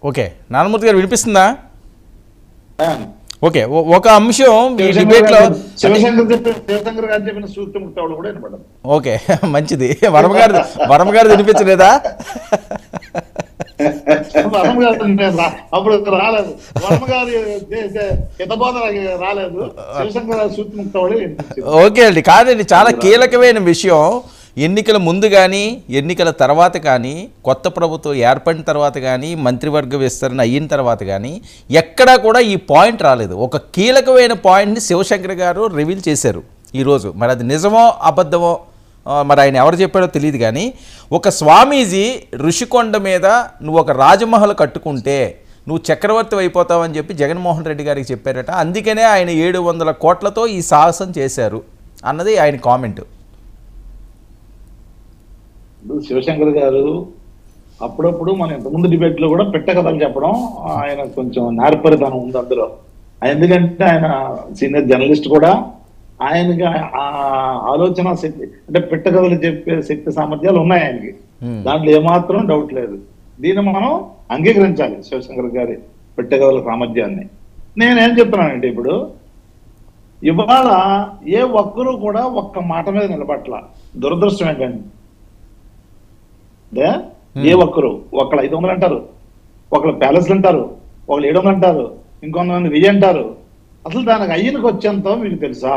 Okay, Narayanamurthy గారు వినిపిస్తుందా? Okay, ఒక అంశం ఈ డిబేట్లో శివశంకర్ గారు చెప్పిన సూక్తి ముక్తావులు కూడా వినపడదు. ఓకే, మంచిది. వర్మగారిది వినిపించలేదా? అప్పుడు రాలేదు, వర్మగారి హితబోధ రాలేదు, శివశంకర్ గారి సూక్తి ముక్తావులు. ఓకే అండి, కాదండి, చాలా కీలకమైన విషయం. ఎన్నికల ముందు కానీ ఎన్నికల తర్వాత కానీ కొత్త ప్రభుత్వం ఏర్పడిన తర్వాత కానీ మంత్రివర్గ విస్తరణ అయిన తర్వాత కానీ ఎక్కడా కూడా ఈ పాయింట్ రాలేదు. ఒక కీలకమైన పాయింట్ని శివశంకర్ గారు రివీల్ చేశారు ఈరోజు. మరి అది నిజమో అబద్ధమో మరి ఆయన ఎవరు చెప్పారో తెలియదు, కానీ ఒక స్వామీజీ ఋషికొండ మీద నువ్వు ఒక రాజమహల్ కట్టుకుంటే నువ్వు చక్రవర్తి అయిపోతావని చెప్పి జగన్మోహన్ రెడ్డి గారికి చెప్పారట. అందుకనే ఆయన 700 కోట్లతో ఈ సాహసం చేశారు అన్నది ఆయన కామెంట్. శివశంకర్ గారు అప్పుడప్పుడు మన ఇంతకుముందు డిబేట్ లో కూడా పెట్ట కథలు చెప్పడం ఆయన కొంచెం నేర్పరితనం ఉంది అందులో. ఎందుకంటే ఆయన సీనియర్ జర్నలిస్ట్ కూడా, ఆయనకి ఆ ఆలోచన శక్తి అంటే పెట్ట కథలు చెప్పే శక్తి సామర్థ్యాలు ఉన్నాయి ఆయనకి, దాంట్లో ఏమాత్రం డౌట్ లేదు. దీన్ని మనం అంగీకరించాలి శివశంకర్ గారి పెట్ట కథల సామర్థ్యాన్ని. నేనేం చెప్తున్నానంటే, ఇప్పుడు ఇవాళ ఏ ఒక్కరూ కూడా ఒక్క మాట మీద నిలబట్ల. దురదృష్టం ఏంటండి, ఏ ఒక్కరు ఒకళ్ళు 500 అంటారు, ఒకళ్ళు ప్యాలెస్లు అంటారు, ఒకళ్ళు 700 అంటారు, ఇంకొంతమంది 1000 అంటారు. అసలు దానికి అయ్యనకు వచ్చేంత మీకు తెలుసా?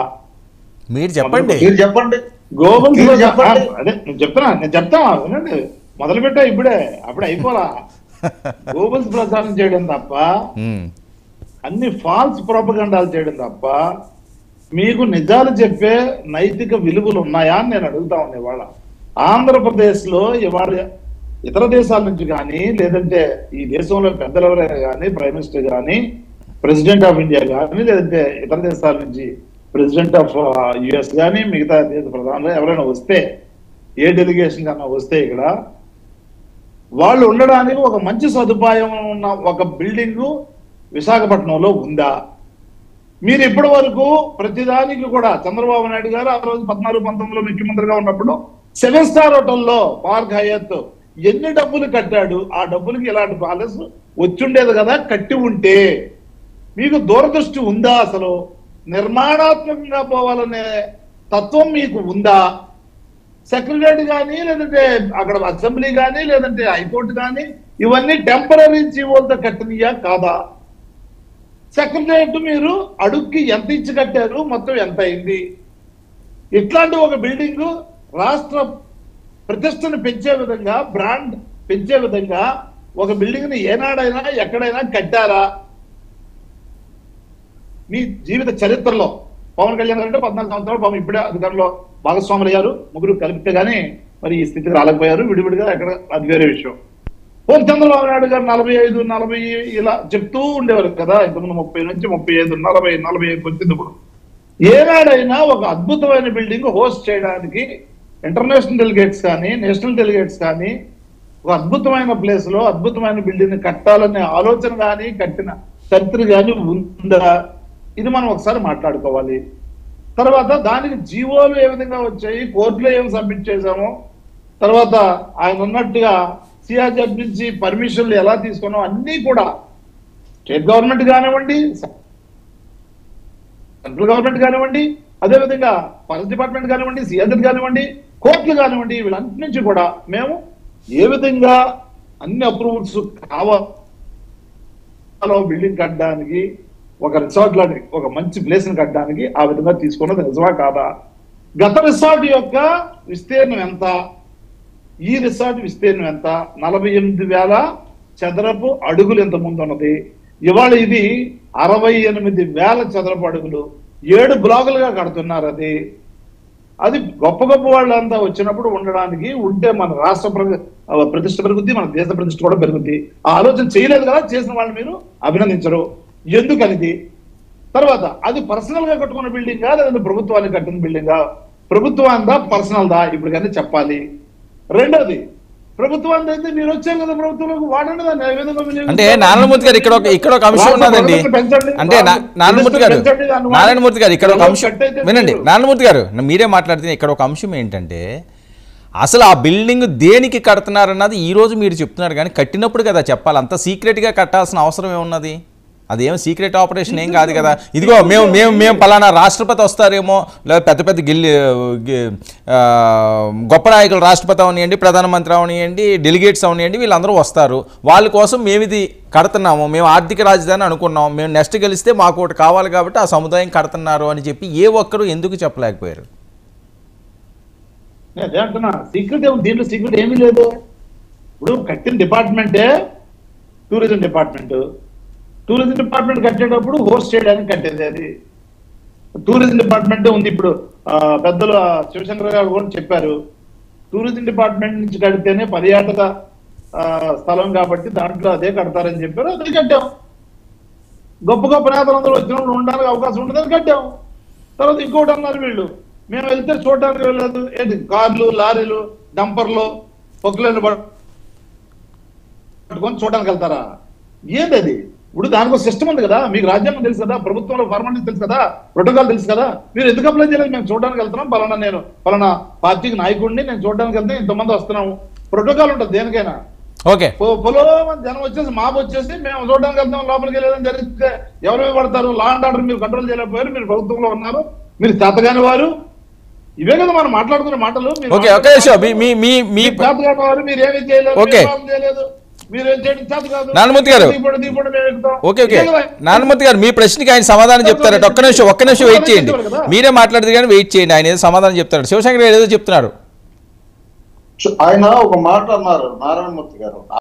మీరు చెప్పండి. గోబల్స్ అదే నేను చెప్తా వినండి, మొదలు పెట్టా ఇప్పుడే, అప్పుడే అయిపోలా. గోబల్స్ ప్రచారం చేయడం తప్ప, అన్ని ఫాల్స్ ప్రొపగండాలు చేయడం తప్ప మీకు నిజాలు చెప్పే నైతిక విలువలు ఉన్నాయా అని నేను అడుగుతా ఉన్నా. ఇవాళ ఆంధ్రప్రదేశ్ లో ఇవాళ ఇతర దేశాల నుంచి కానీ, లేదంటే ఈ దేశంలో పెద్దలు ఎవరైనా కానీ, ప్రైమ్ మినిస్టర్ కానీ, ప్రెసిడెంట్ ఆఫ్ ఇండియా కానీ, లేదంటే ఇతర దేశాల నుంచి ప్రెసిడెంట్ ఆఫ్ యుఎస్ కానీ, మిగతా దేశ ప్రధానులు ఎవరైనా వస్తే, ఏ డెలిగేషన్ కన్నా వస్తే ఇక్కడ వాళ్ళు ఉండడానికి ఒక మంచి సదుపాయం ఉన్న ఒక బిల్డింగు విశాఖపట్నంలో ఉందా? మీరు ఇప్పటి వరకు ప్రతిదానికి కూడా చంద్రబాబు నాయుడు గారు ఆ రోజు 14-19లో ముఖ్యమంత్రిగా ఉన్నప్పుడు 7 స్టార్ హోటల్లో పార్క్ హయత్ ఎన్ని డబ్బులు కట్టాడు? ఆ డబ్బులకి ఇలాంటి ప్యాలెస్ వచ్చుండేది కదా. కట్టి ఉంటే మీకు దూరదృష్టి ఉందా? అసలు నిర్మాణాత్మకంగా పోవాలనే తత్వం మీకు ఉందా? సెక్రటరీ కానీ, లేదంటే అక్కడ అసెంబ్లీ కానీ, లేదంటే హైకోర్టు కానీ, ఇవన్నీ టెంపరీ జీవోలతో కట్టినయా కాదా? సెక్రటరియట్ మీరు అడుగుకి ఎంత ఇచ్చి కట్టారు, మొత్తం ఎంత అయింది? ఇట్లాంటి ఒక బిల్డింగ్ రాష్ట్ర ప్రతిష్టను పెంచే విధంగా, బ్రాండ్ పెంచే విధంగా ఒక బిల్డింగ్ ని ఏనాడైనా ఎక్కడైనా కట్టారా మీ జీవిత చరిత్రలో? పవన్ కళ్యాణ్ గారు అంటే 14 సంవత్సరాలు, పాపం ఇప్పుడే అధికారంలో భాగస్వాములు అయ్యారు, ముగ్గురు కలిపితే గానీ మరి ఈ స్థితికి రాలేకపోయారు. విడివిడిగా ఎక్కడ, అది వేరే విషయం. చంద్రబాబు నాయుడు గారు 45, 40 ఇలా చెప్తూ ఉండేవారు కదా. ఇంతకుముందు 30 నుంచి 35, 40, 45 వచ్చింది. ఇప్పుడు ఏనాడైనా ఒక అద్భుతమైన బిల్డింగ్ హోస్ట్ చేయడానికి ఇంటర్నేషనల్ డెలిగేట్స్ కానీ, నేషనల్ డెలిగేట్స్ కానీ, ఒక అద్భుతమైన ప్లేస్ లో అద్భుతమైన బిల్డింగ్ ని కట్టాలనే ఆలోచన కానీ, కట్టిన చరిత్ర కానీ ఉందా? ఇది మనం ఒకసారి మాట్లాడుకోవాలి. తర్వాత దానికి జీవోలు ఏ విధంగా వచ్చాయి, కోర్టులో ఏం సబ్మిట్ చేశామో, తర్వాత ఆయన ఉన్నట్టుగా సిఆర్జెడ్ నుంచి పర్మిషన్లు ఎలా తీసుకున్నాం, అన్నీ కూడా స్టేట్ గవర్నమెంట్ కానివ్వండి, సెంట్రల్ గవర్నమెంట్ కానివ్వండి, అదేవిధంగా ఫారెస్ట్ డిపార్ట్మెంట్ కానివ్వండి, సిఆర్జెడ్ కానివ్వండి, కోర్టులు కానివ్వండి, వీళ్ళంటి నుంచి కూడా మేము ఏ విధంగా అన్ని అప్రూవల్స్ కావాలో బిల్డింగ్ కట్టడానికి, ఒక రిసార్ట్ లాంటి ఒక మంచి ప్లేస్ ని కట్టడానికి ఆ విధంగా తీసుకున్నది నిజమా కాదా? గత రిసార్ట్ యొక్క విస్తీర్ణం ఎంత, ఈ రిసార్ట్ విస్తీర్ణం ఎంత? 48,000 చదరపు అడుగులు ఎంత ముందు ఉన్నది. ఇవాళ ఇది 68,000 చదరపు అడుగులు, 7 బ్లాకులుగా కడుతున్నారు. అది గొప్ప గొప్ప వాళ్ళంతా వచ్చినప్పుడు ఉండడానికి ఉంటే మన రాష్ట్ర ప్రతిష్ట పెరుగుద్ది, మన దేశ ప్రతిష్ట కూడా పెరుగుద్ది. ఆ ఆలోచన చేయలేదు కదా, చేసిన వాళ్ళు మీరు అభినందించరు. ఎందుకనిది? తర్వాత అది పర్సనల్ గా కట్టుకున్న బిల్డింగా, లేదంటే ప్రభుత్వానికి కట్టిన బిల్డింగా? ప్రభుత్వాందా పర్సనల్ దా ఇప్పుడు కానీ చెప్పాలి. రెండోది, ప్రభుత్వం అయితే మీరు వచ్చారు కదా, ప్రభుత్వంలోకి వాడండి దాన్ని. అంటే నారాయణమూర్తి గారు ఇక్కడ ఒక అంశం ఉన్నదండి. అంటే నారాయణమూర్తి గారు ఇక్కడ ఒక అంశం వినండి. నారాయణమూర్తి గారు మీరే మాట్లాడితే ఇక్కడ ఒక అంశం ఏంటంటే, అసలు ఆ బిల్డింగ్ దేనికి కడుతున్నారన్నది ఈ రోజు మీరు చెప్తున్నారు, కానీ కట్టినప్పుడు కదా చెప్పాలి. అంత సీక్రెట్గా కట్టాల్సిన అవసరం ఏమున్నది? అదేం సీక్రెట్ ఆపరేషన్ ఏం కాదు కదా. ఇదిగో మేము పలానా రాష్ట్రపతి వస్తారేమో, లేదా పెద్ద పెద్ద గొప్ప నాయకులు రాష్ట్రపతి అవనియండి, ప్రధానమంత్రి అవనియండి, డెలిగేట్స్ అవనియండి, వీళ్ళందరూ వస్తారు. వాళ్ళ కోసం మేము ఇది కడుతున్నాము, మేము ఆర్థిక రాజధాని అనుకున్నాం, మేము నెక్స్ట్ గెలిస్తే మాకు ఒకటి కావాలి కాబట్టి ఆ సముదాయం కడుతున్నారు అని చెప్పి ఏ ఒక్కరు ఎందుకు చెప్పలేకపోయారు? అదే అంటున్నా, సీక్రెట్ దీంట్లో సీక్రెట్ ఏమీ లేదు. ఇప్పుడు కట్టిన డిపార్ట్మెంటే టూరిజం డిపార్ట్మెంట్. టూరిజం డిపార్ట్మెంట్ కట్టేటప్పుడు హోస్ట్ చేయడానికి కట్టింది అది. టూరిజం డిపార్ట్మెంటే ఉంది. ఇప్పుడు పెద్దలు శివశంకర్ గారు కూడా చెప్పారు, టూరిజం డిపార్ట్మెంట్ నుంచి కడితేనే పర్యాటక స్థలం కాబట్టి దాంట్లో అదే కడతారని చెప్పారు, అదే కట్టాం. గొప్ప గొప్ప నేతలందరూ వచ్చినప్పుడు ఉండడానికి అవకాశం ఉండదని కట్టాం. తర్వాత ఇంకోటి అన్నారు వీళ్ళు, మేము వెళ్తే చూడడానికి వెళ్ళలేదు, ఏంటి కార్లు, లారీలు, డంపర్లు, పొక్కులను పట్టుకొని చూడడానికి వెళ్తారా? ఏంది అది? ఇప్పుడు దానికి ఒక సిస్టమ్ ఉంది కదా, మీకు రాజ్యాంగం తెలుసు కదా, ప్రభుత్వంలో ఫార్మాలిటీ తెలుసు కదా, ప్రోటోకాల్ తెలుసు కదా. మీరు ఎందుకు అప్లై చేయలేదు? మేము చూడడానికి వెళ్తున్నాం, పలానా పార్టీకి నాయకుడిని నేను చూడడానికి వెళ్తే ఇంతమంది వస్తున్నాము. ప్రోటోకాల్ ఉంటుంది దేనికైనా. ఓకే, పొలో జనం వచ్చేసి మాపు వచ్చేసి మేము చూడడానికి వెళ్తాం, లోపలికి వెళ్ళేదని జరిగితే ఎవరు పడతారు? లా అండ్ ఆర్డర్ మీరు కంట్రోల్ చేయలేకపోయారు, మీరు ప్రభుత్వంలో ఉన్నారు, మీరు చేతగాని వారు. ఇవే కదా మనం మాట్లాడుతున్న మాటలు. మీరేమీ చేయలేదు, నారాయణమూర్తి గారు, ఓకే ఓకే నారాయణమూర్తి గారు, మీ ప్రశ్నకి ఆయన సమాధానం చెప్తారట. ఒక్క నిమిషం వెయిట్ చేయండి. మీరే మాట్లాడితే కానీ వెయిట్ చేయండి, ఆయన ఏదో సమాధానం చెప్తారు. శివశంకర్ గారు ఏదో చెప్తున్నారు. ఆయన ఒక మాట అన్నారు నారాయణమూర్తి గారు.